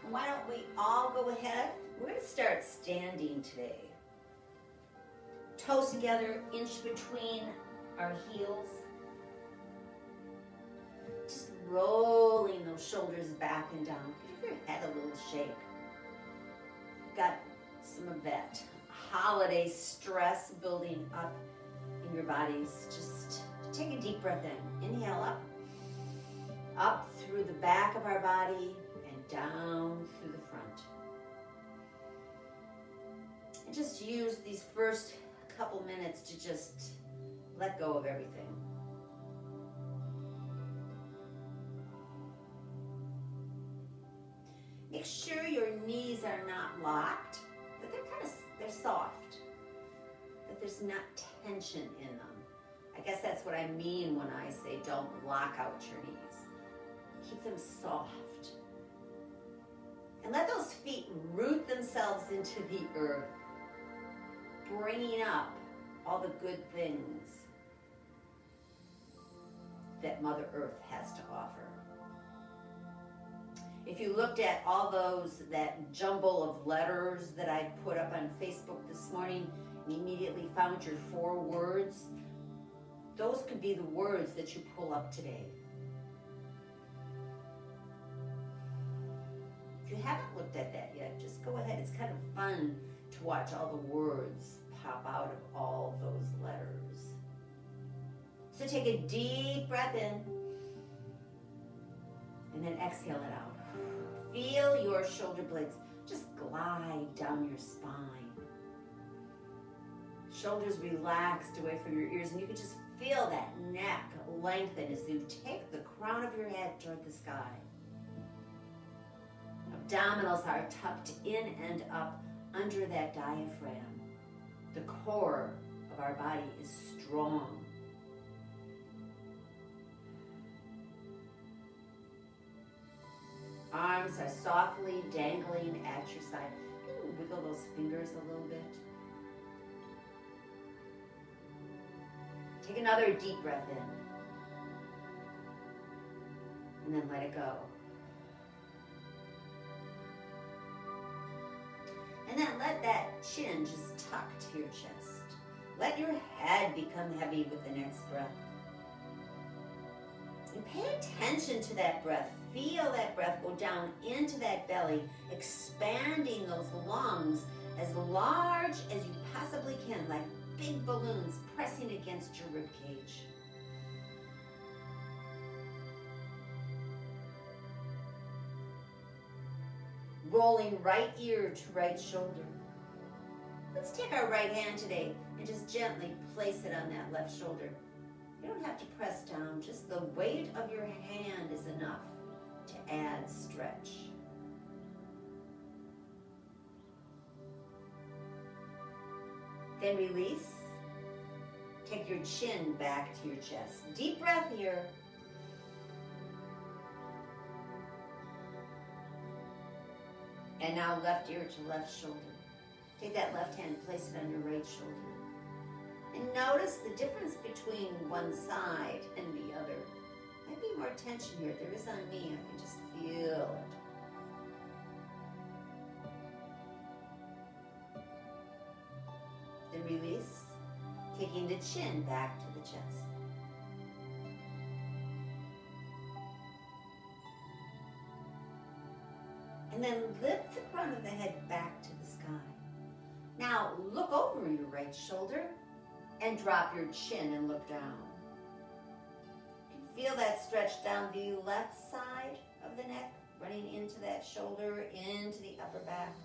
Why don't we all go ahead? We're going to start standing today. Toes together, inch between our heels. Just rolling those shoulders back and down. Give your head a little shake. Got some of that holiday stress building up in your bodies. Just take a deep breath in. Inhale up. Up through the back of our body and down through the front. And just use these first couple minutes to just let go of everything. Make sure your knees are not locked, but they're soft, that there's not tension in them. I guess that's what I mean when I say don't lock out your knees. Keep them soft. And let those feet root themselves into the earth, bringing up all the good things that Mother Earth has to offer. If you looked at all that jumble of letters that I put up on Facebook this morning and immediately found your 4 words, those could be the words that you pull up today. If you haven't looked at that yet, just go ahead. It's kind of fun to watch all the words pop out of all those letters. So take a deep breath in and then exhale it out. Feel your shoulder blades just glide down your spine. Shoulders relaxed away from your ears, and you can just feel that neck lengthen as you take the crown of your head toward the sky. Abdominals are tucked in and up under that diaphragm. The core of our body is strong. Arms are softly dangling at your side. You can wiggle those fingers a little bit. Take another deep breath in. And then let it go. And then let that chin just tuck to your chest. Let your head become heavy with the next breath. And pay attention to that breath. Feel that breath go down into that belly, expanding those lungs as large as you possibly can, like big balloons pressing against your rib cage. Rolling right ear to right shoulder. Let's take our right hand today and just gently place it on that left shoulder. You don't have to press down, just the weight of your hand is enough to add stretch. Then release. Take your chin back to your chest. Deep breath here. And now left ear to left shoulder. Take that left hand, place it on your right shoulder. And notice the difference between one side and the other. Might be more tension here. There is on me. I can just feel it. Then release, taking the chin back to the chest. And then lift the crown of the head back to the sky. Now look over your right shoulder and drop your chin and look down. Feel that stretch down the left side of the neck, running into that shoulder, into the upper back.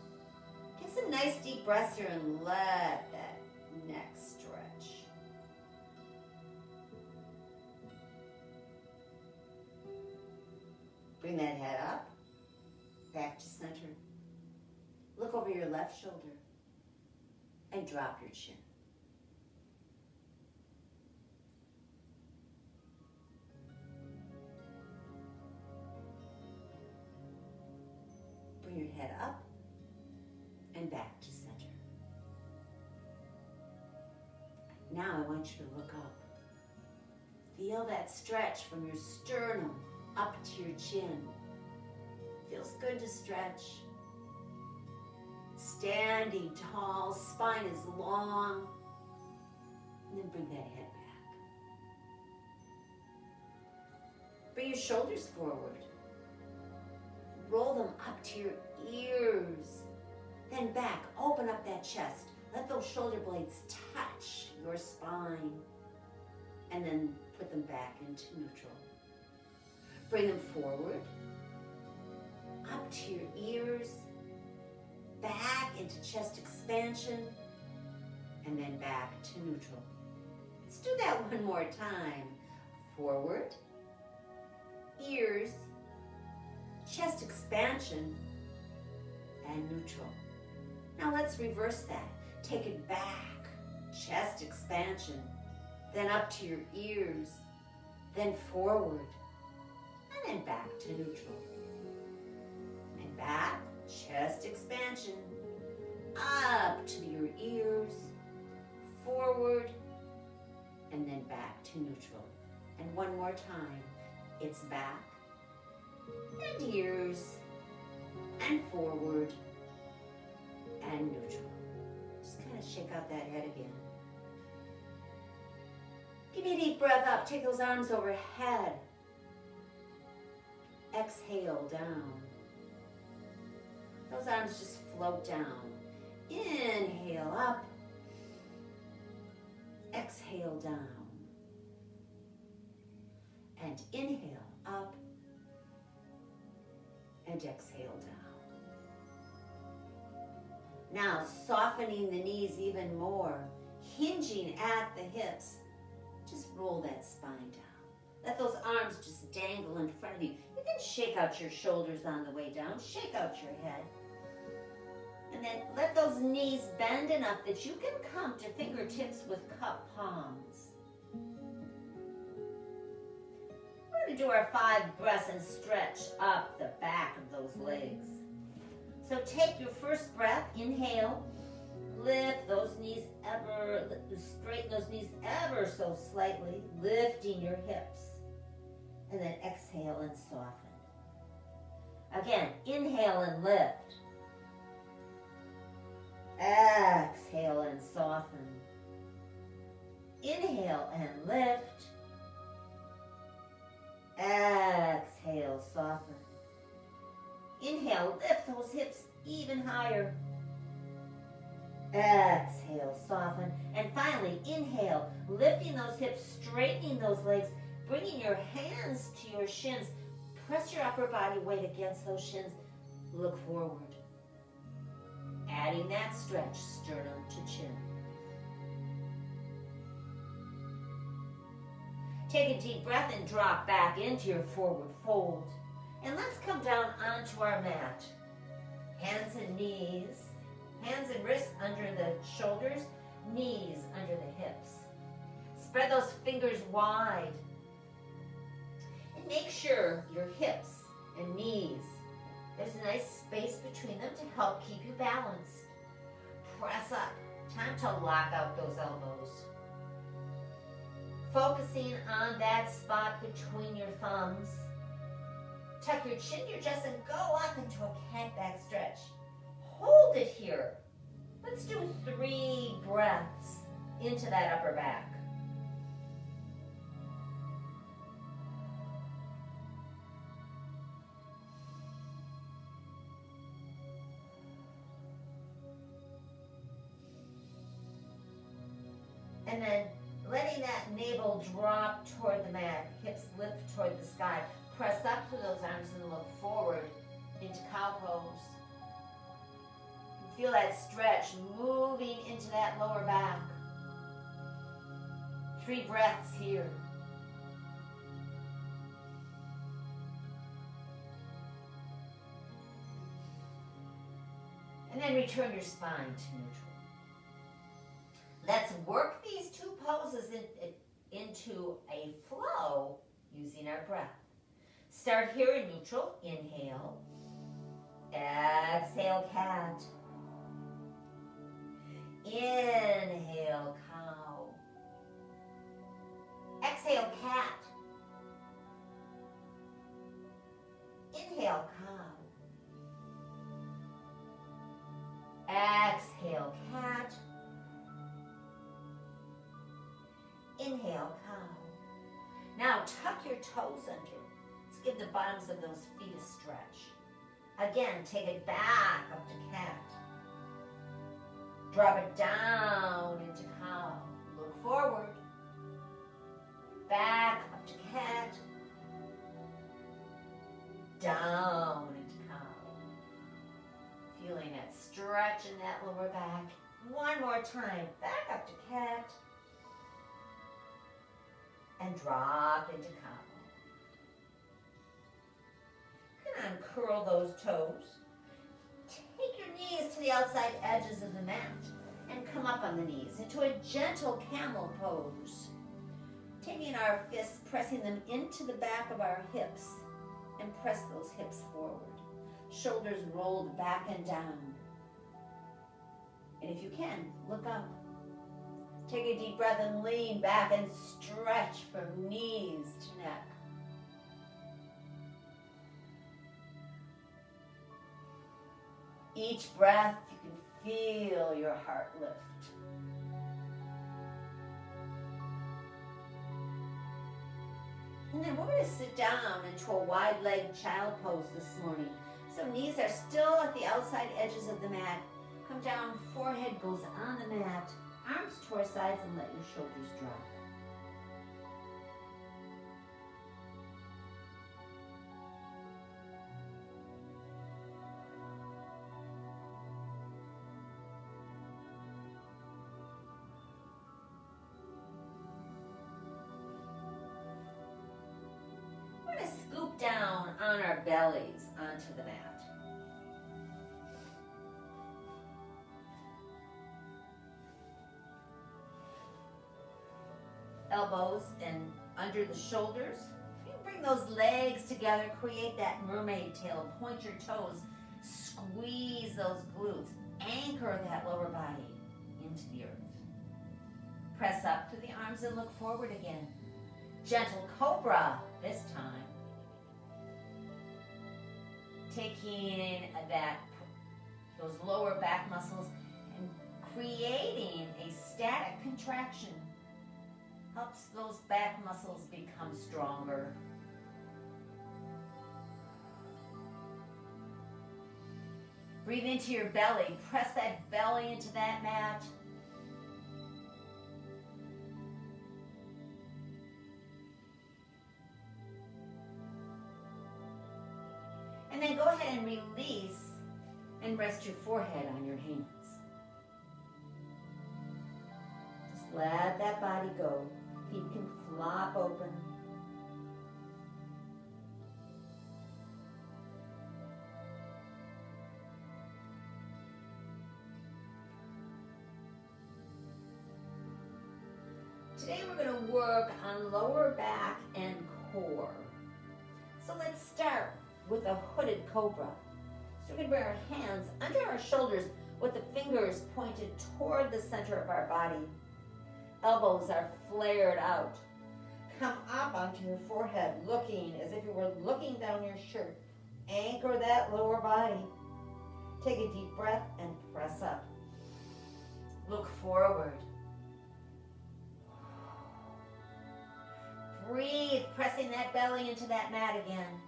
Take some nice deep breaths here and let that neck stretch. Bring that head up, back to center. Look over your left shoulder and drop your chin. Bring your head up and back to center. Now I want you to look up. Feel that stretch from your sternum up to your chin. Feels good. good to stretch. Standing tall, spine is long. And then bring that head back. Bring your shoulders forward. Roll them up to your ears. Then back, open up that chest. Let those shoulder blades touch your spine. And then put them back into neutral. Bring them forward, up to your ears, back into chest expansion, and then back to neutral. Let's do that one more time. Forward, ears, chest expansion, and neutral. Now let's reverse that. Take it back, chest expansion, then up to your ears, then forward, and then back to neutral. And back, chest expansion, up to your ears, forward, and then back to neutral. And one more time. It's back, and ears, and forward, and neutral. Just kind of shake out that head again. Give me a deep breath up. Take those arms overhead. Exhale down. Those arms just float down. Inhale up. Exhale down. And inhale up. And exhale down. Now softening the knees even more. Hinging at the hips. Just roll that spine down. Let those arms just dangle in front of you. You can shake out your shoulders on the way down. Shake out your head. And then let those knees bend enough that you can come to fingertips with cup palms. We're going to do our 5 breaths and stretch up the back of those legs. So take your first breath. Inhale. Lift those knees straighten those knees ever so slightly, lifting your hips. And then exhale and soften. Again, inhale and lift. Exhale and soften. Inhale and lift. Exhale, soften. Inhale, lift those hips even higher. Exhale, soften. And finally, inhale, lifting those hips, straightening those legs, bringing your hands to your shins. Press your upper body weight against those shins. Look forward. Adding that stretch, sternum to chin. Take a deep breath and drop back into your forward fold. And let's come down onto our mat. Hands and knees. Hands and wrists under the shoulders, knees under the hips. Spread those fingers wide. And make sure your hips and knees, there's a nice space between them to help keep you balanced. Press up. Time to lock out those elbows. Focusing on that spot between your thumbs. Tuck your chin to your chest and go up into a cat back stretch. Hold it here. Let's do 3 breaths into that upper back. And then letting that navel drop toward the mat, hips lift toward the sky. Press up through those arms and look forward into cow pose. Feel that stretch moving into that lower back. 3 breaths here. And then return your spine to neutral. Let's work these 2 poses into a flow using our breath. Start here in neutral. Inhale. Exhale, cat. Inhale, cow. Exhale, cat. Inhale, cow. Exhale, cat. Inhale, cow. Now tuck your toes under. Let's give the bottoms of those feet a stretch. Again, take it back up to cat. Drop it down into cow. Look forward. Back up to cat. Down into cow. Feeling that stretch in that lower back. One more time. Back up to cat. And drop into cow. You can uncurl those toes. Take your knees to the outside edges of the mat and come up on the knees into a gentle camel pose. Taking our fists, pressing them into the back of our hips and press those hips forward. Shoulders rolled back and down. And if you can, look up. Take a deep breath and lean back and stretch from knees to neck. Each breath, you can feel your heart lift. And then we're going to sit down into a wide-legged child pose this morning. So knees are still at the outside edges of the mat. Come down, forehead goes on the mat. Arms to our sides and let your shoulders drop. We're going to scoop down on our bellies onto the mat. Elbows and under the shoulders. You bring those legs together, create that mermaid tail, point your toes, squeeze those glutes, anchor that lower body into the earth. Press up to the arms and look forward again. Gentle cobra this time. Taking those lower back muscles and creating a static contraction. Helps those back muscles become stronger. Breathe into your belly. Press that belly into that mat. And then go ahead and release and rest your forehead on your hands. Just let that body go. Feet can flop open. Today we're going to work on lower back and core. So let's start with a hooded cobra. So we're going to bring our hands under our shoulders with the fingers pointed toward the center of our body. Elbows are flared out. Come up onto your forehead, looking as if you were looking down your shirt. Anchor that lower body. Take a deep breath and press up. Look forward. Breathe, pressing that belly into that mat again.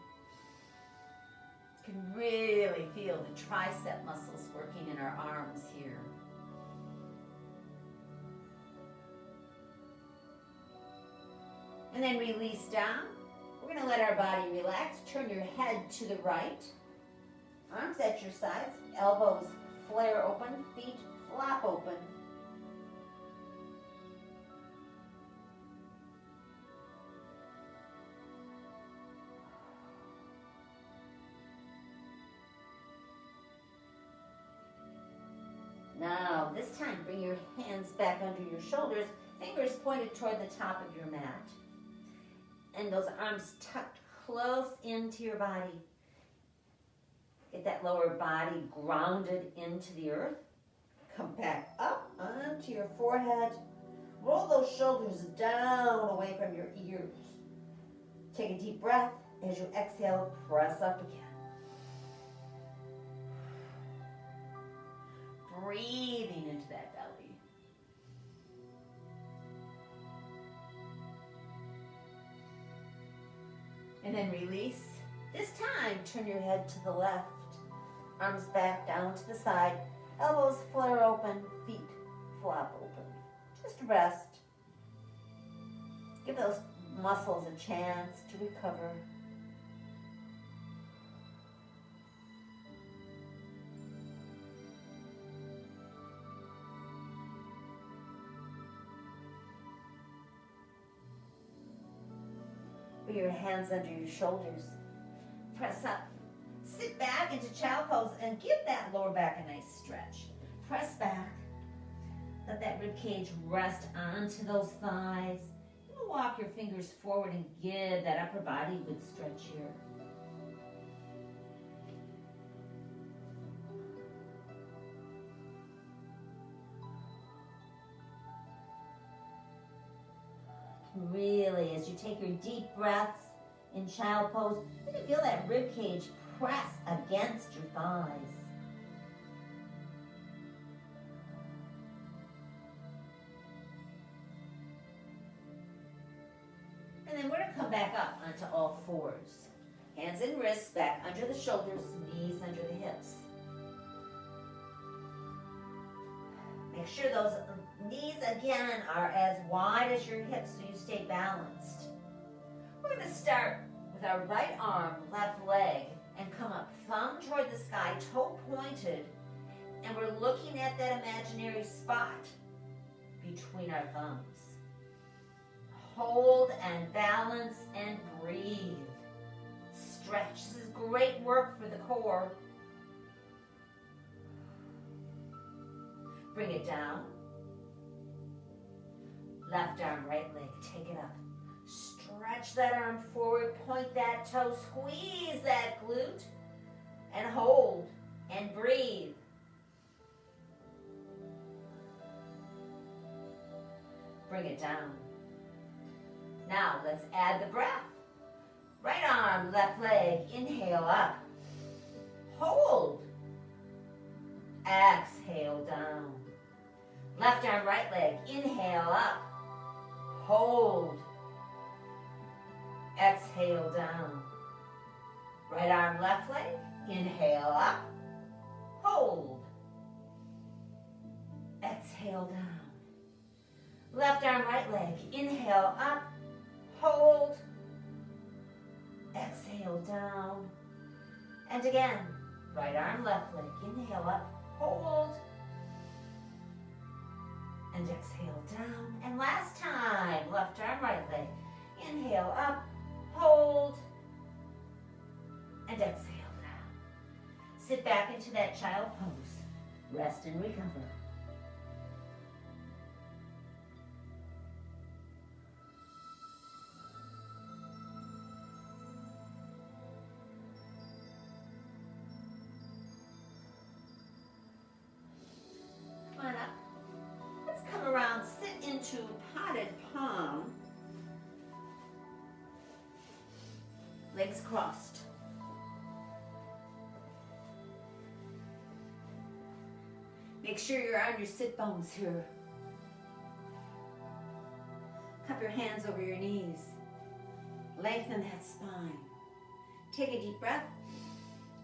You can really feel the tricep muscles working in our arms here. And then release down. We're going to let our body relax. Turn your head to the right. Arms at your sides. Elbows flare open. Feet flop open. Now, this time, bring your hands back under your shoulders. Fingers pointed toward the top of your mat. And those arms tucked close into your body. Get that lower body grounded into the earth. Come back up onto your forehead. Roll those shoulders down away from your ears. Take a deep breath. As you exhale, press up again. Breathe breathing into that belly. And then release. This time, turn your head to the left. Arms back down to the side. Elbows flare open. Feet flop open. Just rest. Give those muscles a chance to recover. Put your hands under your shoulders. Press up. Sit back into child pose and give that lower back a nice stretch. Press back. Let that rib cage rest onto those thighs. You walk your fingers forward and give that upper body a good stretch here. Really, as you take your deep breaths in child pose, you can feel that rib cage press against your thighs. And then we're going to come back up onto all fours. Hands and wrists back under the shoulders, knees under the hips. Make sure those knees again are as wide as your hips so you stay balanced. We're going to start with our right arm, left leg, and come up thumb toward the sky, toe pointed, and we're looking at that imaginary spot between our thumbs. Hold and balance and breathe. Stretch. This is great work for the core. Bring it down. Left arm, right leg. Take it up. Stretch that arm forward. Point that toe. Squeeze that glute. And hold. And breathe. Bring it down. Now, let's add the breath. Right arm, left leg. Inhale up. Hold. Exhale down. Left arm, right leg. Inhale up. Hold. Exhale down. Right arm, left leg. Inhale up. Hold. Exhale down. Left arm, right leg. Inhale up. Hold. Exhale down. And again. Right arm, left leg. Inhale up. Hold. And exhale down. And last time. Left arm, right leg. Inhale up. Hold. And exhale down. Sit back into that child pose. Rest and recover. Into potted palm, legs crossed. Make sure you're on your sit bones here. Cup your hands over your knees. Lengthen that spine. Take a deep breath.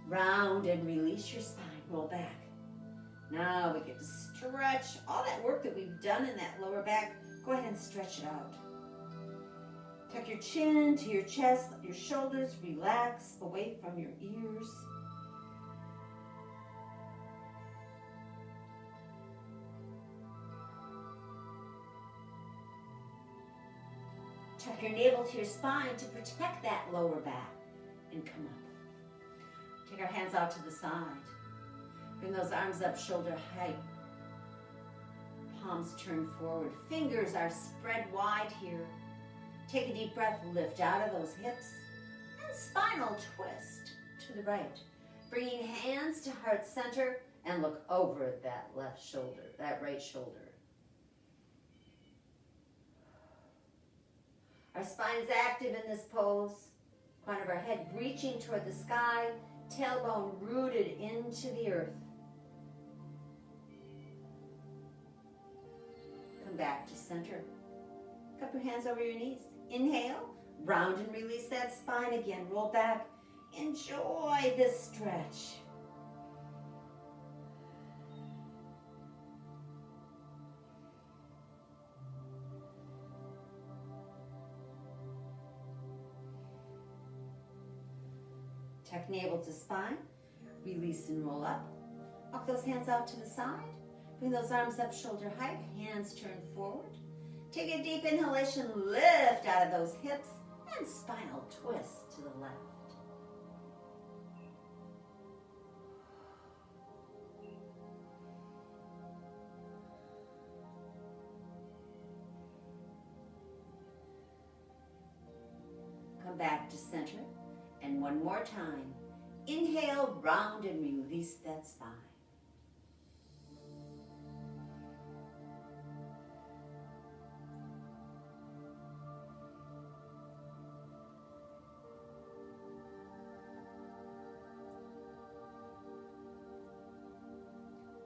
Round and release your spine. Roll back. Now we get to stretch all that work that we've done in that lower back. Go ahead and stretch it out. Tuck your chin to your chest, let your shoulders relax away from your ears. Tuck your navel to your spine to protect that lower back and come up. Take our hands out to the side. Bring those arms up shoulder height. Palms turn forward. Fingers are spread wide here. Take a deep breath. Lift out of those hips. And spinal twist to the right. Bringing hands to heart center and look over that left shoulder, that right shoulder. Our spine's active in this pose. Crown of our head reaching toward the sky. Tailbone rooted into the earth. Come back to center. Cup your hands over your knees. Inhale, round and release that spine again. Roll back. Enjoy this stretch. Tuck navel to spine. Release and roll up. Walk those hands out to the side. Bring those arms up shoulder height. Hands turn forward. Take a deep inhalation. Lift out of those hips. And spinal twist to the left. Come back to center. And one more time. Inhale, round and release that spine.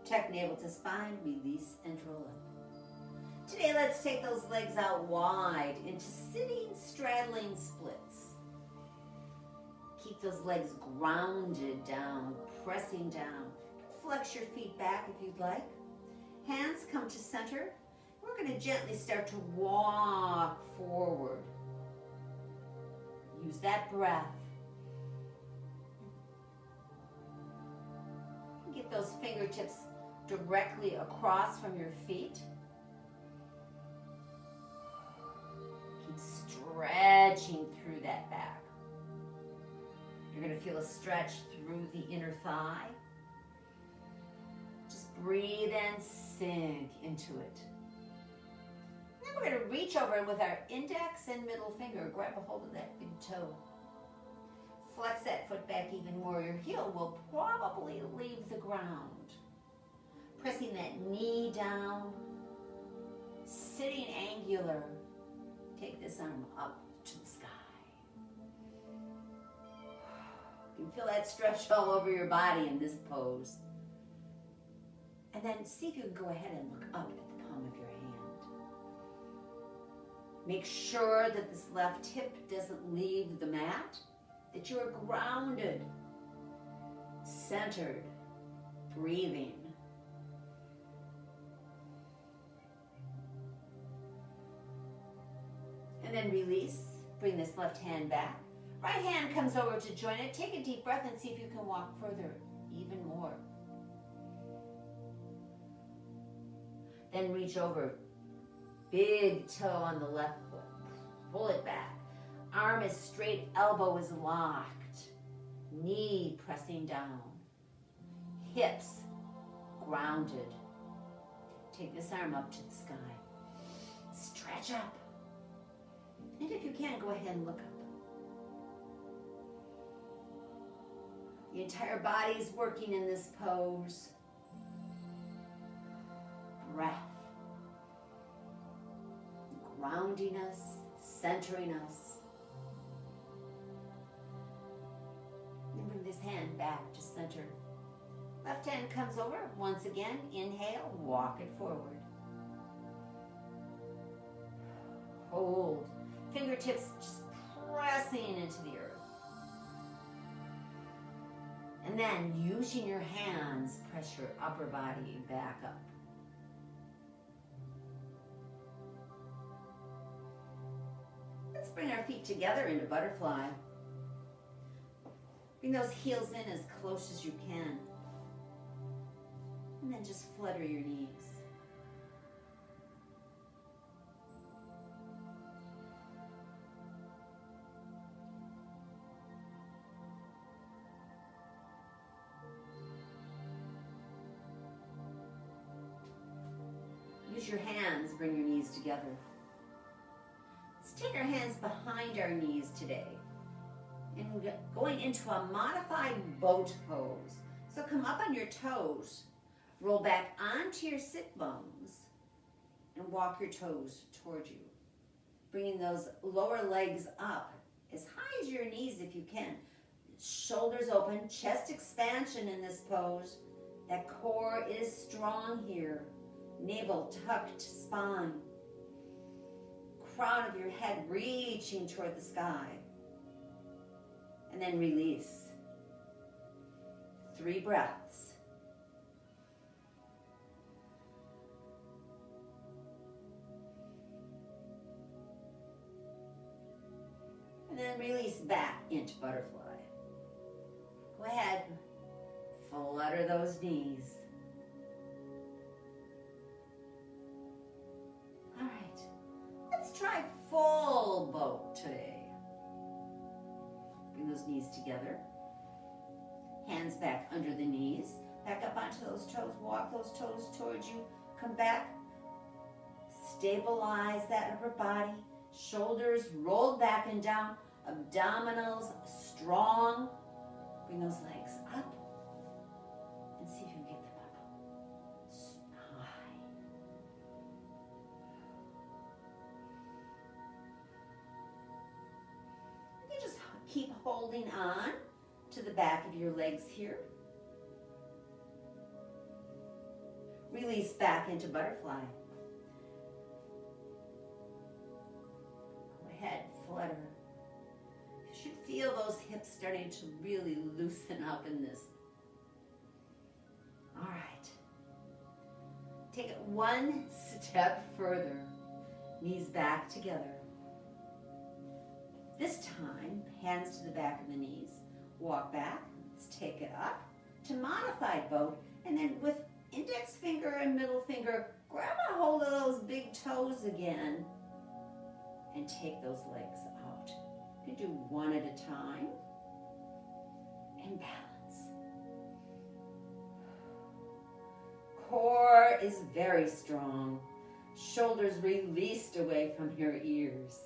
Tuck navel to spine, release and roll up. Today, let's take those legs out wide into sitting straddling splits. Keep those legs grounded down, pressing down. Flex your feet back if you'd like. Hands come to center. We're going to gently start to walk forward. Use that breath. Get those fingertips directly across from your feet. Keep stretching through that back. You're going to feel a stretch through the inner thigh. Just breathe and sink into it. Then we're going to reach over with our index and middle finger. Grab a hold of that big toe. Flex that foot back even more. Your heel will probably leave the ground. Pressing that knee down. Sitting angular. Take this arm up to the sky. You can feel that stretch all over your body in this pose. And then see if you can go ahead and look up at the palm of your hand. Make sure that this left hip doesn't leave the mat, that you are grounded, centered, breathing. And then release. Bring this left hand back. Right hand comes over to join it. Take a deep breath and see if you can walk further, even more. Then reach over. Big toe on the left foot. Pull it back. Arm is straight, elbow is locked. Knee pressing down. Hips grounded. Take this arm up to the sky. Stretch up. And if you can, go ahead and look up. The entire body is working in this pose. Breath. Grounding us, centering us. And bring this hand back to center. Left hand comes over. Once again, inhale, walk it forward. Hold. Fingertips just pressing into the earth. And then, using your hands, press your upper body back up. Let's bring our feet together into butterfly. Bring those heels in as close as you can. And then just flutter your knees. Use your hands, bring your knees together. Let's take our hands behind our knees today. And we're going into a modified boat pose. So come up on your toes, roll back onto your sit bones, and walk your toes toward you. Bringing those lower legs up as high as your knees if you can. Shoulders open, chest expansion in this pose. That core is strong here. navel tucked spine, crown of your head reaching toward the sky. And then release. 3 breaths. And then release back into butterfly. Go ahead, flutter those knees. All right, let's try full boat today. Bring those knees together. Hands back under the knees. Back up onto those toes. Walk those toes towards you. Come back. Stabilize that upper body. Shoulders rolled back and down. Abdominals strong. Bring those legs up. And see if you can get them up. High. You just keep holding on to the back of your legs here. Release back into butterfly. Go ahead, flutter. You should feel those hips starting to really loosen up in this. All right. Take it one step further. Knees back together. This time, hands to the back of the knees. Walk back, let's take it up to modified boat, and then with index finger and middle finger, grab a hold of those big toes again and take those legs out. You can do one at a time and balance. Core is very strong. Shoulders released away from your ears.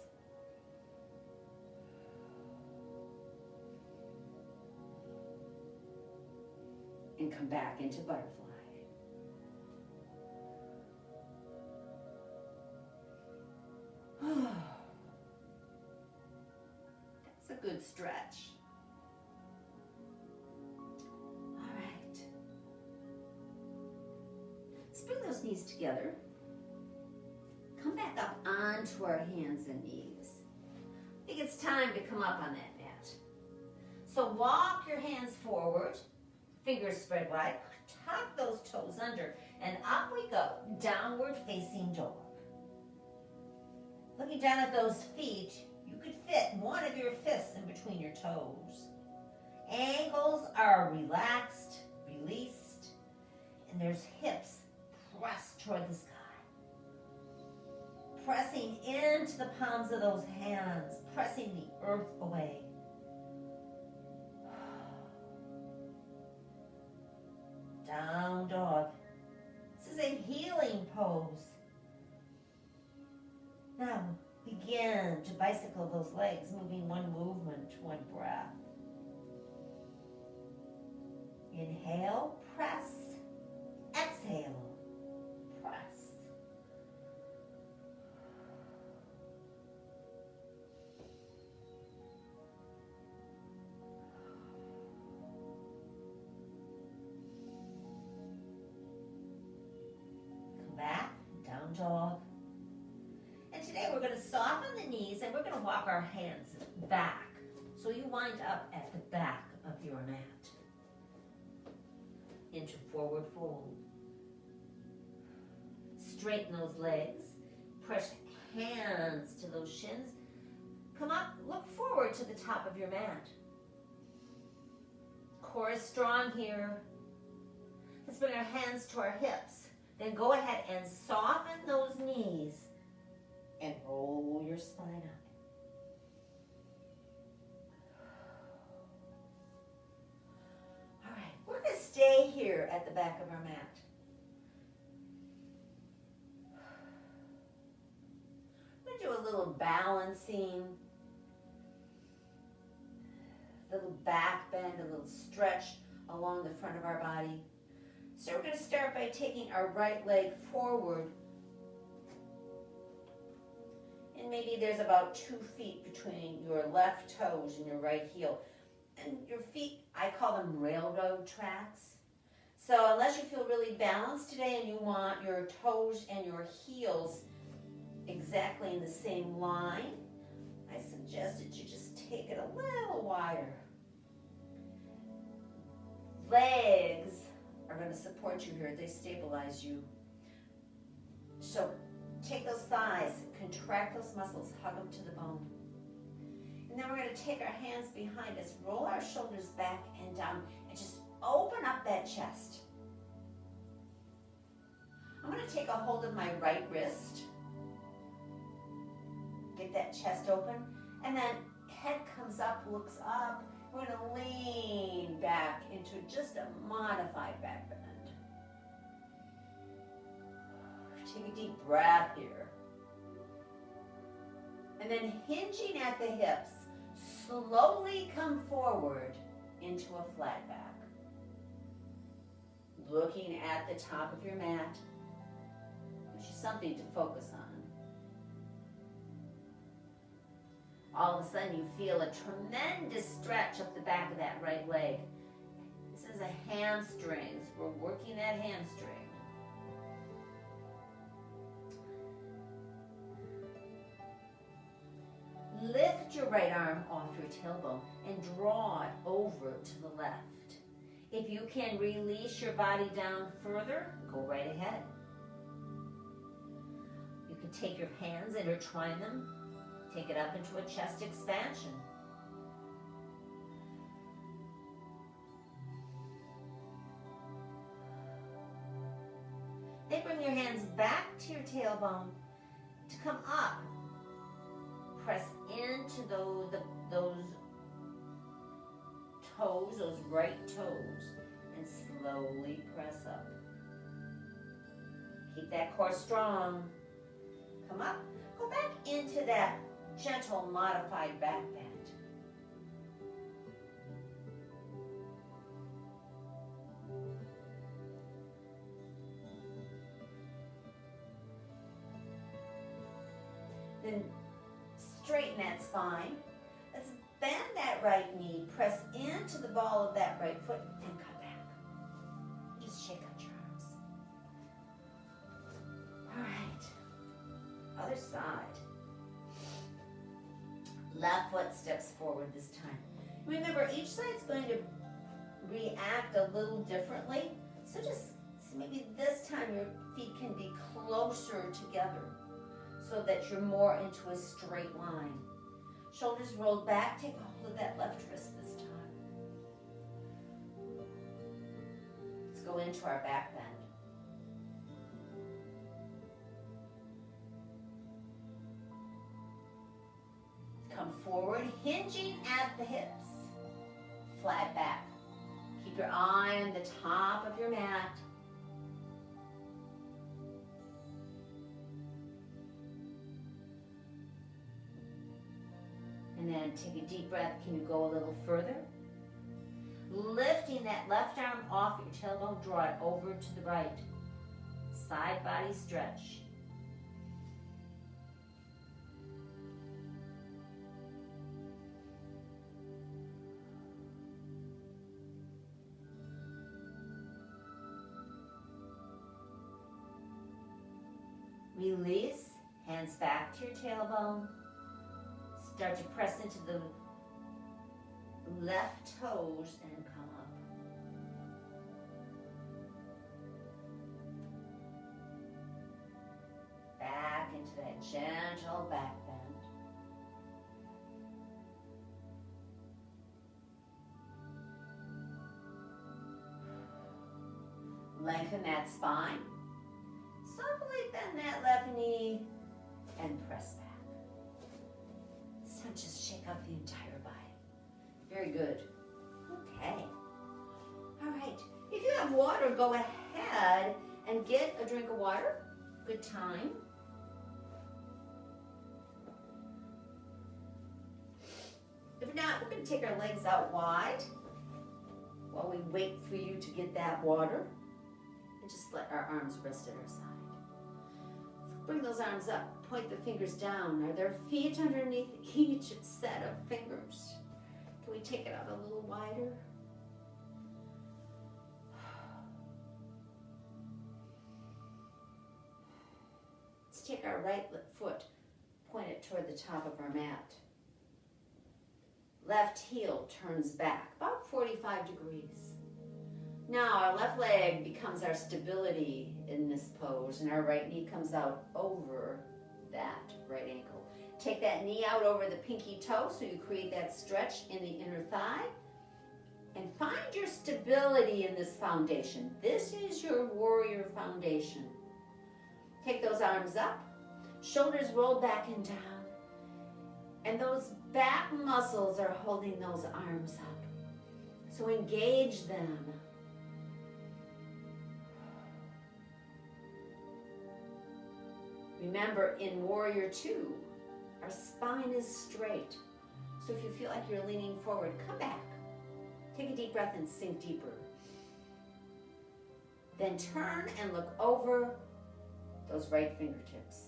And come back into butterfly. That's a good stretch. All right. Let's bring those knees together. Come back up onto our hands and knees. I think it's time to come up on that mat. So walk your hands forward. Fingers spread wide, tuck those toes under, and up we go, downward facing dog. Looking down at those feet, you could fit one of your fists in between your toes. Ankles are relaxed, released, and there's hips pressed toward the sky. Pressing into the palms of those hands, pressing the earth away. Down dog. This is a healing pose. Now begin to bicycle those legs, moving one movement, one breath. Inhale, press. Exhale, press. Dog. And today we're going to soften the knees and we're going to walk our hands back. So you wind up at the back of your mat. Into forward fold. Straighten those legs. Press hands to those shins. Come up, look forward to the top of your mat. Core is strong here. Let's bring our hands to our hips. Then go ahead and soften those knees and roll your spine up. All right, we're going to stay here at the back of our mat. I'm going to do a little balancing, a little back bend, a little stretch along the front of our body. So we're going to start by taking our right leg forward. And maybe there's about 2 feet between your left toes and your right heel. And your feet, I call them railroad tracks. So unless you feel really balanced today and you want your toes and your heels exactly in the same line, I suggest that you just take it a little wider. Legs are going to support you here. They stabilize you. So take those thighs, contract those muscles, hug them to the bone. And then we're going to take our hands behind us, roll our shoulders back and down, and just open up that chest. I'm going to take a hold of my right wrist. Get that chest open. And then head comes up, looks up. We're going to lean back into just a modified back bend. Take a deep breath here. And then hinging at the hips, slowly come forward into a flat back. Looking at the top of your mat, which is something to focus on. All of a sudden you feel a tremendous stretch up the back of that right leg. This is a hamstring. We're working that hamstring. Lift your right arm off your tailbone and draw it over to the left. If you can release your body down further, go right ahead. You can take your hands, intertwine them, take it up into a chest expansion. Then bring your hands back to your tailbone to come up. Press into those toes, those right toes, and slowly press up. Keep that core strong. Come up. Go back into that gentle modified back bend. Then straighten that spine. Let's bend that right knee. Press into the ball of that right foot and come back. Just shake out your arms. All right. Other side. Left foot steps forward this time. Remember, each side's going to react a little differently. So maybe this time your feet can be closer together, so that you're more into a straight line. Shoulders rolled back, take a hold of that left wrist this time. Let's go into our back bend. Come forward, hinging at the hips. Flat back. Keep your eye on the top of your mat. And then take a deep breath. Can you go a little further? Lifting that left arm off your tailbone, draw it over to the right. Side body stretch. Release, hands back to your tailbone. Start to press into the left toes and come up. Back into that gentle back bend. Lengthen that spine. Softly bend that left knee and press back. Just shake out the entire body. Very good. Okay. All right. If you have water, go ahead and get a drink of water. Good time. If not, we're going to take our legs out wide while we wait for you to get that water. And just let our arms rest at our side. Bring those arms up, point the fingers down. Are there feet underneath each set of fingers? Can we take it out a little wider? take our right foot, point it toward the top of our mat. Left heel turns back, about 45 degrees. Now our left leg becomes our stability in this pose, and our right knee comes out over that right ankle. Take that knee out over the pinky toe so you create that stretch in the inner thigh. And find your stability in this foundation. This is your warrior foundation. Take those arms up, shoulders roll back and down. And those back muscles are holding those arms up. So engage them. Remember, in Warrior Two, our spine is straight. So if you feel like you're leaning forward, come back. Take a deep breath and sink deeper. Then turn and look over those right fingertips.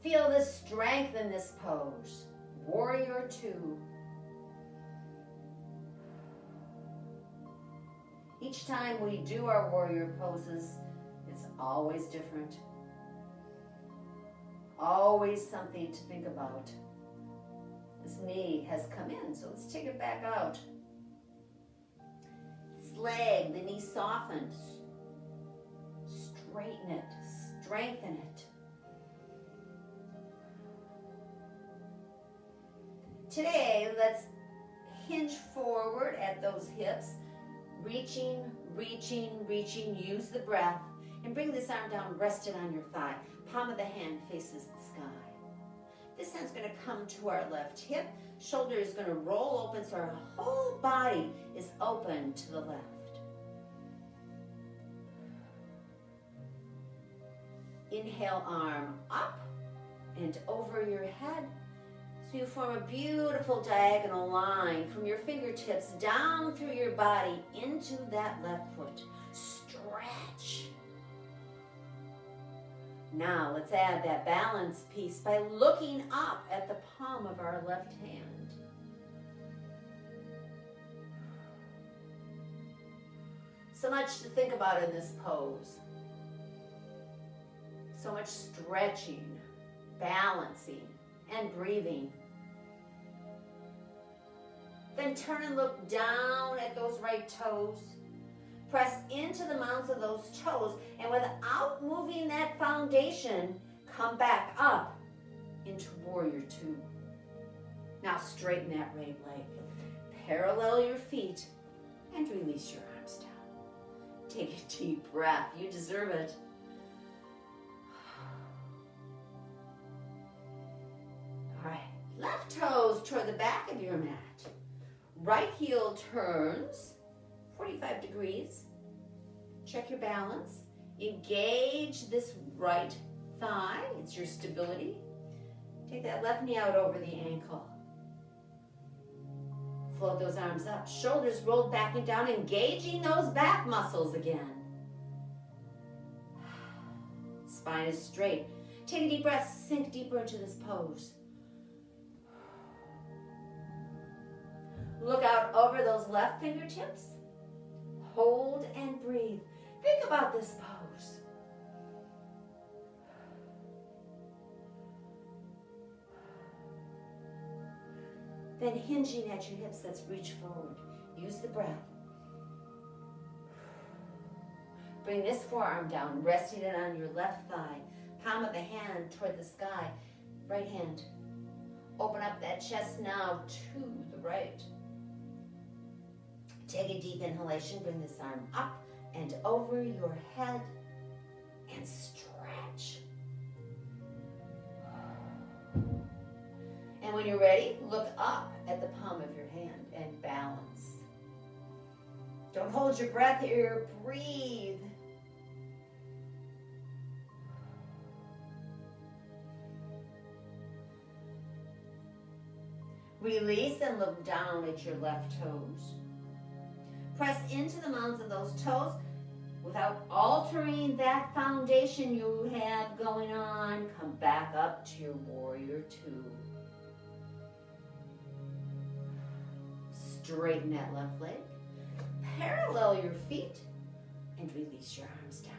Feel the strength in this pose. Warrior Two. Each time we do our warrior poses, it's always different. Always something to think about. This knee has come in, so let's take it back out. This leg, the knee softens. Straighten it, strengthen it. Today, let's hinge forward at those hips, reaching, reaching, reaching. Use the breath, and bring this arm down, rest it on your thigh. Palm of the hand faces the sky. This hand's going to come to our left hip. Shoulder is going to roll open so our whole body is open to the left. Inhale, arm up and over your head. So you form a beautiful diagonal line from your fingertips down through your body into that left foot. Stretch. Now let's add that balance piece by looking up at the palm of our left hand. So much to think about in this pose. So much stretching, balancing, and breathing. Then turn and look down at those right toes. Press into the mounds of those toes, and without moving that foundation, come back up into Warrior Two. Now straighten that right leg. Parallel your feet and release your arms down. Take a deep breath. You deserve it. All right. Left toes toward the back of your mat. Right heel turns 45 degrees. Check your balance. Engage this right thigh. It's your stability. Take that left knee out over the ankle. Float those arms up. Shoulders rolled back and down, engaging those back muscles again. Spine is straight. Take a deep breath. Sink deeper into this pose. Look out over those left fingertips. Hold and breathe. Think about this pose. Then hinging at your hips, let's reach forward. Use the breath. Bring this forearm down, resting it on your left thigh. Palm of the hand toward the sky. Right hand. Open up that chest now to the right. Take a deep inhalation, bring this arm up and over your head and stretch. And when you're ready, look up at the palm of your hand and balance. Don't hold your breath here, breathe. Release and look down at your left toes. Press into the mounds of those toes without altering that foundation you have going on. Come back up to your Warrior Two. Straighten that left leg. Parallel your feet and release your arms down.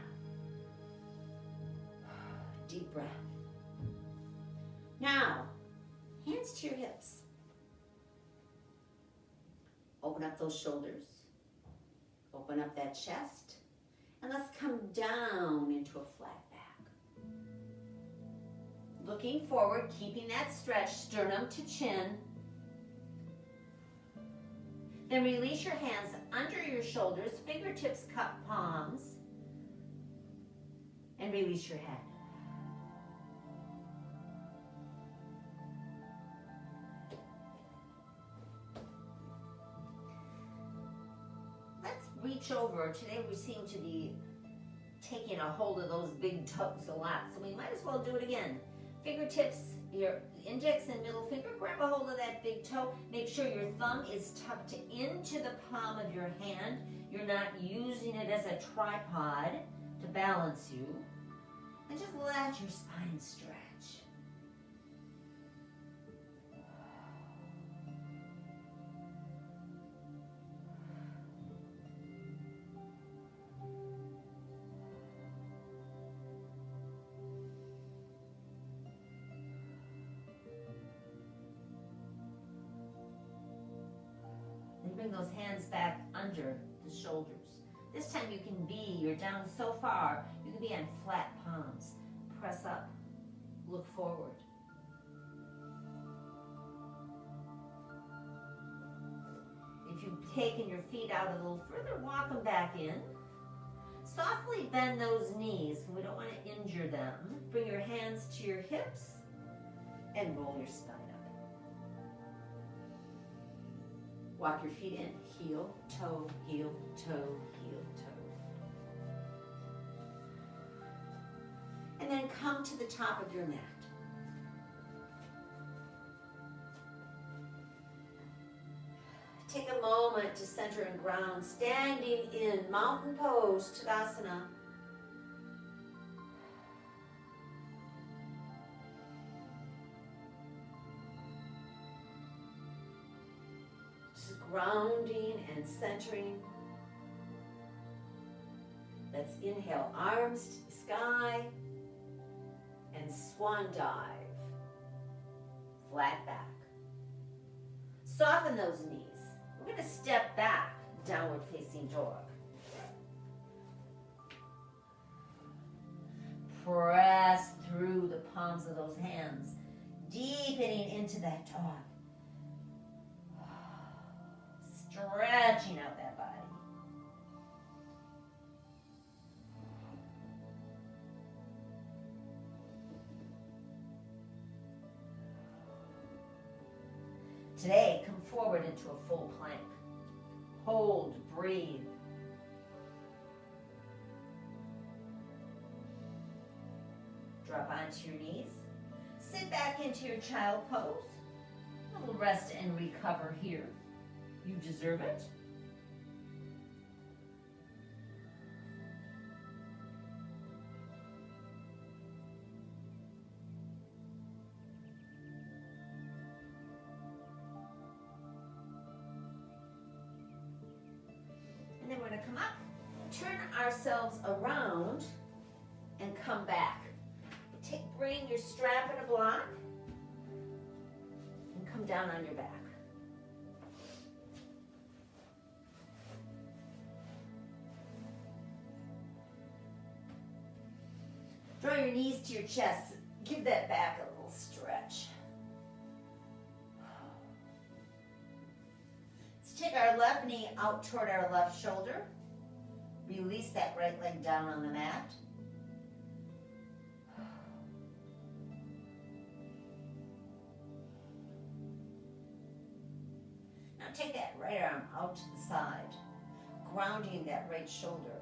deep breath. Now, hands to your hips. Open up those shoulders. Open up that chest. And let's come down into a flat back. Looking forward, keeping that stretch, sternum to chin. Then release your hands under your shoulders, fingertips cup palms, and release your head. Let's reach over. Today we seem to be taking a hold of those big toes a lot, so we might as well do it again. Fingertips, your index and middle finger, grab a hold of that big toe. Make sure your thumb is tucked into the palm of your hand. You're not using it as a tripod to balance you. And just let your spine stretch. Bring those hands back under the shoulders. This time you're down so far, you can be on flat palms. Press up, look forward. If you've taken your feet out a little further, walk them back in. Softly bend those knees. We don't want to injure them. Bring your hands to your hips and roll your spine up. Walk your feet in, heel, toe, heel, toe, heel, toe. And then come to the top of your mat. Take a moment to center and ground, standing in mountain pose, Tadasana. Grounding and centering. Let's inhale, arms to the sky, and swan dive. Flat back. Soften those knees. We're going to step back, downward facing dog. Press through the palms of those hands, deepening into that dog. Stretching out that body. Today, come forward into a full plank. Hold, breathe. Drop onto your knees. Sit back into your child pose. A little rest and recover here. You deserve it. And then we're going to come up, turn ourselves around, and come back. Bring your strap in a block, and come down on your back. Draw your knees to your chest. Give that back a little stretch. Let's take our left knee out toward our left shoulder. Release that right leg down on the mat. Now take that right arm out to the side, grounding that right shoulder.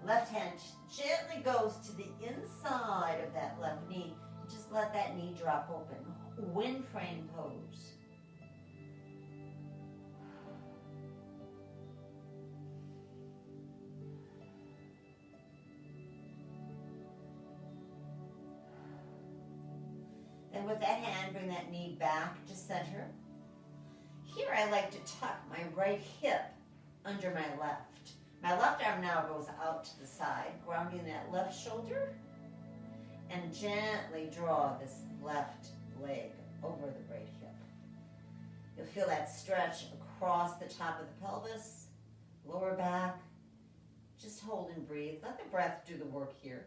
Left hand gently goes to the inside of that left knee. Just let that knee drop open. Wind frame pose. Then with that hand, bring that knee back to center. Here I like to tuck my right hip under my left. My left arm now goes out to the side, grounding that left shoulder. and gently draw this left leg over the right hip. You'll feel that stretch across the top of the pelvis, lower back. Just hold and breathe. Let the breath do the work here.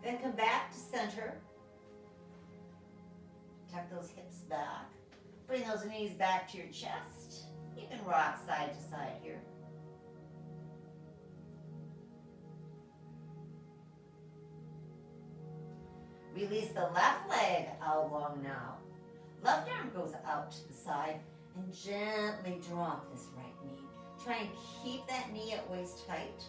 Then come back to center. Tuck those hips back. Bring those knees back to your chest. You can rock side to side here. Release the left leg out long now. Left arm goes out to the side and gently drop this right knee. Try and keep that knee at waist height.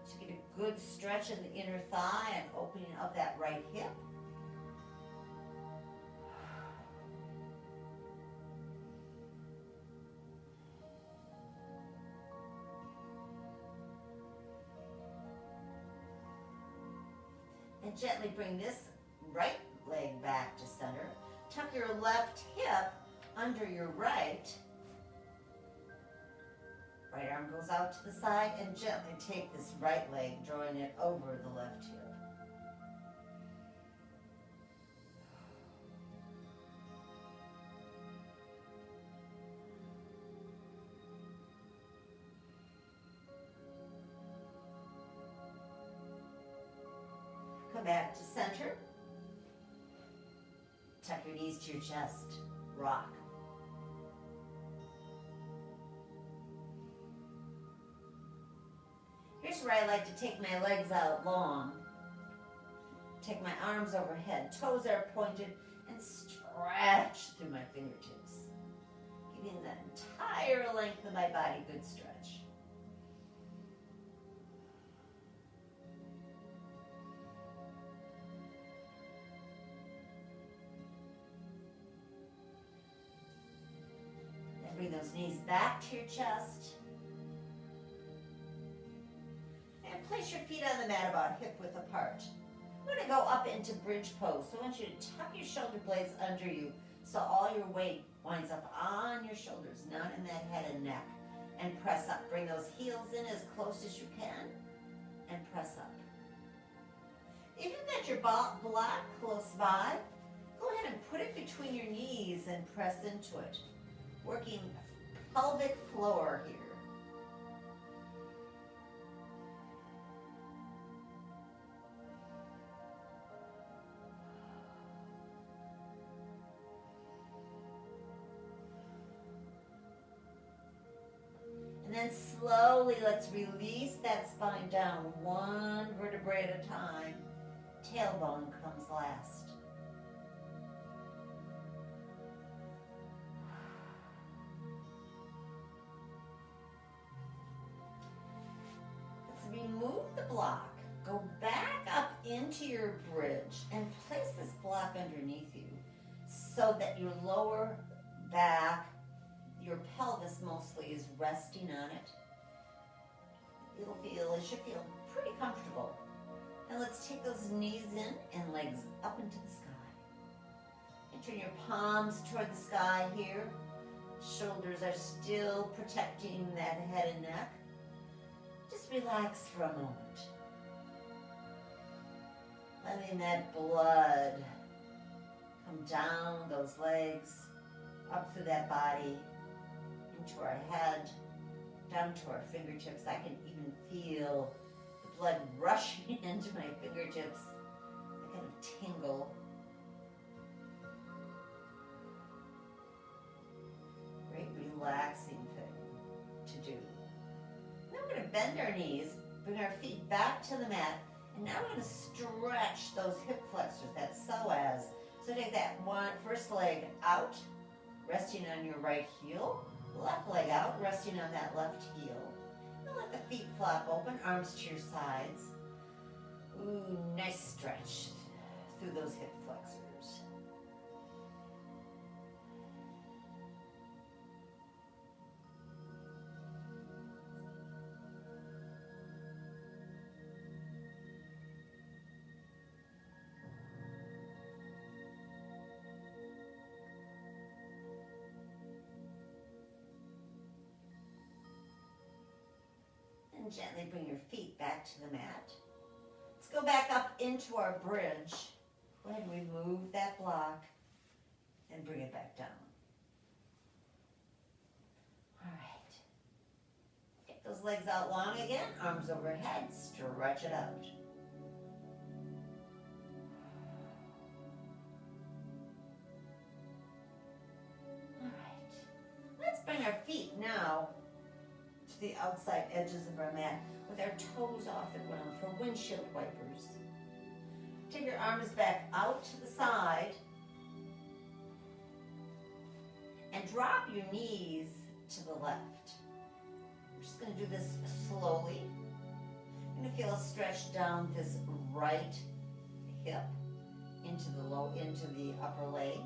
So get a good stretch in the inner thigh and opening of that right hip. And gently bring this right leg back to center. Tuck your left hip under your right. Right arm goes out to the side and gently take this right leg, drawing it over the left hip. Come back to center. Tuck your knees to your chest. Rock. Here's where I like to take my legs out long. Take my arms overhead. Toes are pointed and stretch through my fingertips. Giving that entire length of my body good stretch. Bring those knees back to your chest. And place your feet on the mat about hip width apart. We're going to go up into bridge pose. So I want you to tuck your shoulder blades under you so all your weight winds up on your shoulders, not in that head and neck. And press up. Bring those heels in as close as you can and press up. If you've got your block close by, go ahead and put it between your knees and press into it. Working pelvic floor here. And then slowly let's release that spine down one vertebrae at a time. Tailbone comes last. Remove the block, go back up into your bridge and place this block underneath you so that your lower back, your pelvis mostly is resting on it. It should feel pretty comfortable. Now let's take those knees in and legs up into the sky. And turn your palms toward the sky here. Shoulders are still protecting that head and neck. Just relax for a moment. Letting that blood come down those legs, up through that body, into our head, down to our fingertips. I can even feel the blood rushing into my fingertips. I kind of tingle. Great relaxing thing to do. We're going to bend our knees, bring our feet back to the mat, and now we're going to stretch those hip flexors, that psoas. So take that first leg out, resting on your right heel, left leg out, resting on that left heel. And let the feet flop open, arms to your sides. Ooh, nice stretch through those hip flexors. And gently bring your feet back to the mat. Let's go back up into our bridge. Go ahead and remove that block and bring it back down. All right. Get those legs out long again, arms overhead, stretch it out. All right. Let's bring our feet now to the outside edges of our mat with our toes off the ground for windshield wipers. Take your arms back out to the side and drop your knees to the left. We're just going to do this slowly. You're going to feel a stretch down this right hip into the upper leg.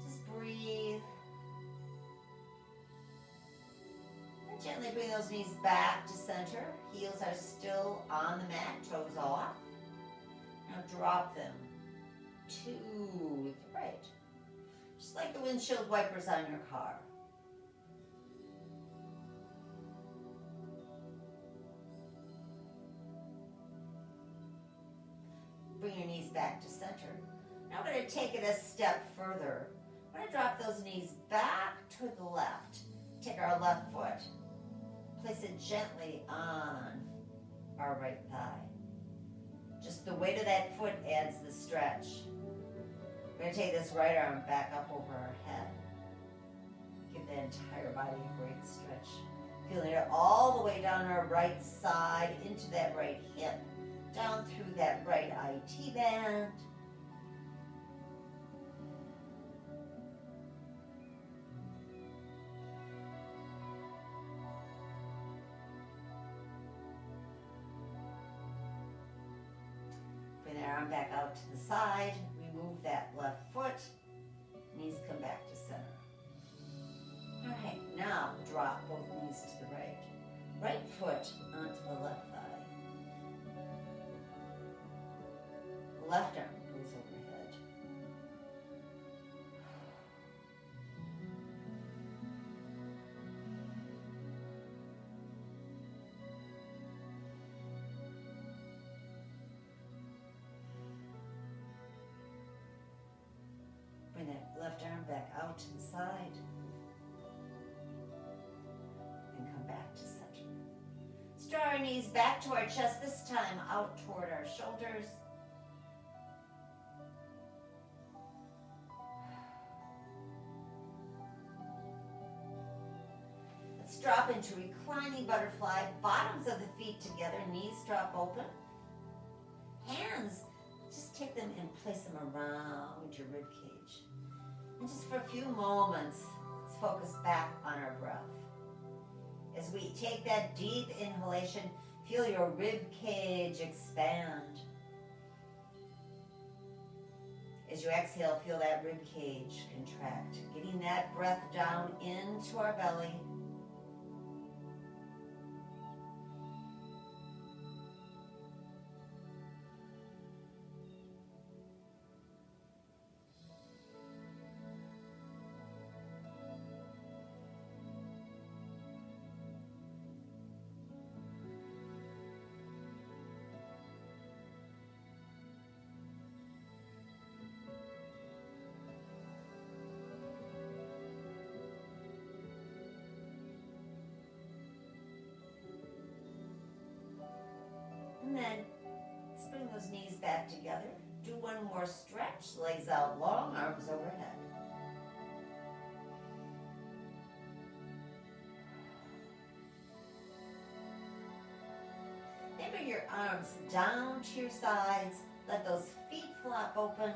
Just breathe. And gently bring those knees back to center. Heels are still on the mat, toes off. Now drop them to the right. Just like the windshield wipers on your car. Bring your knees back to center. Now we're going to take it a step further. We're going to drop those knees back to the left. Take our left foot. Place it gently on our right thigh. Just the weight of that foot adds the stretch. We're going to take this right arm back up over our head. Give the entire body a great stretch. Feeling it all the way down our right side, into that right hip, down through that right IT band. Bring that arm back out to the side. Remove that left foot. Knees come back to center. All right, now drop both knees to the right. Right foot onto the left thigh. Left arm goes overhead. Bring that left arm back out to the side. And come back to center. Let's draw our knees back to our chest, this time out toward our shoulders. Let's drop into reclining butterfly, bottoms of the feet together, knees drop open. Hands, just take them and place them around your rib cage. And just for a few moments, let's focus back on our breath. As we take that deep inhalation, feel your rib cage expand. As you exhale, feel that rib cage contract, getting that breath down into our belly. And then let's bring those knees back together. Do one more stretch, legs out long, arms overhead. Then bring your arms down to your sides. Let those feet flop open.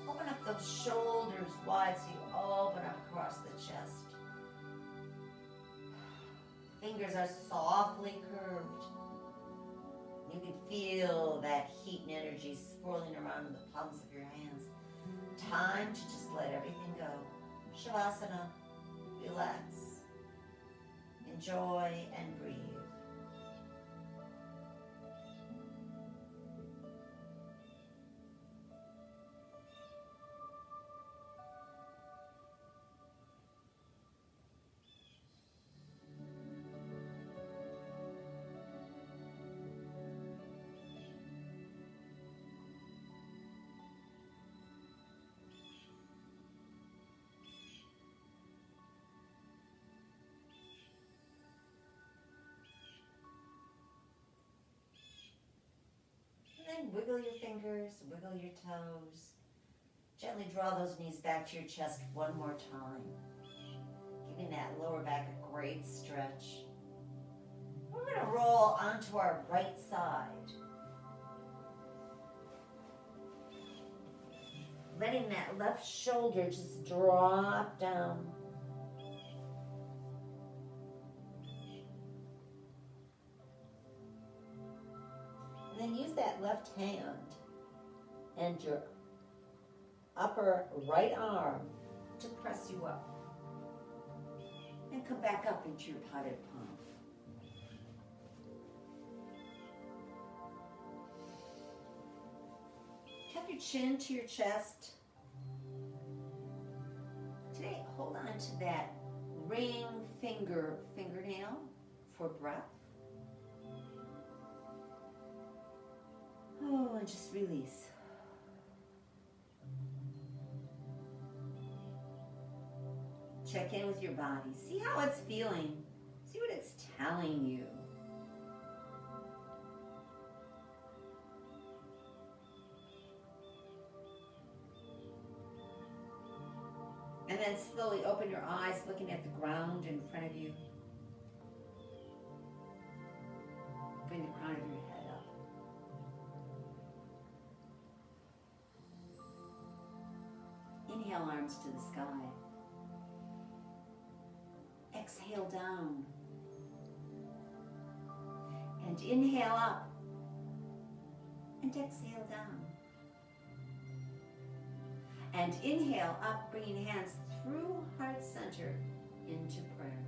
Open up those shoulders wide so you open up across the chest. Fingers are softly curved. You can feel that heat and energy swirling around in the palms of your hands. Time to just let everything go. Shavasana. Relax. Enjoy and breathe. wiggle your fingers, wiggle your toes. Gently draw those knees back to your chest one more time. Giving that lower back a great stretch. We're going to roll onto our right side. Letting that left shoulder just drop down. And then use that left hand and your upper right arm to press you up. And come back up into your potted palm. Tuck your chin to your chest. Today, hold on to that ring fingernail for breath. Oh, and just release. Check in with your body. See how it's feeling. See what it's telling you. And then slowly open your eyes, looking at the ground in front of you. Bring the crown of your head up. Inhale, arms to the sky. Exhale down. And inhale up. And exhale down. And inhale up, bringing hands through heart center into prayer.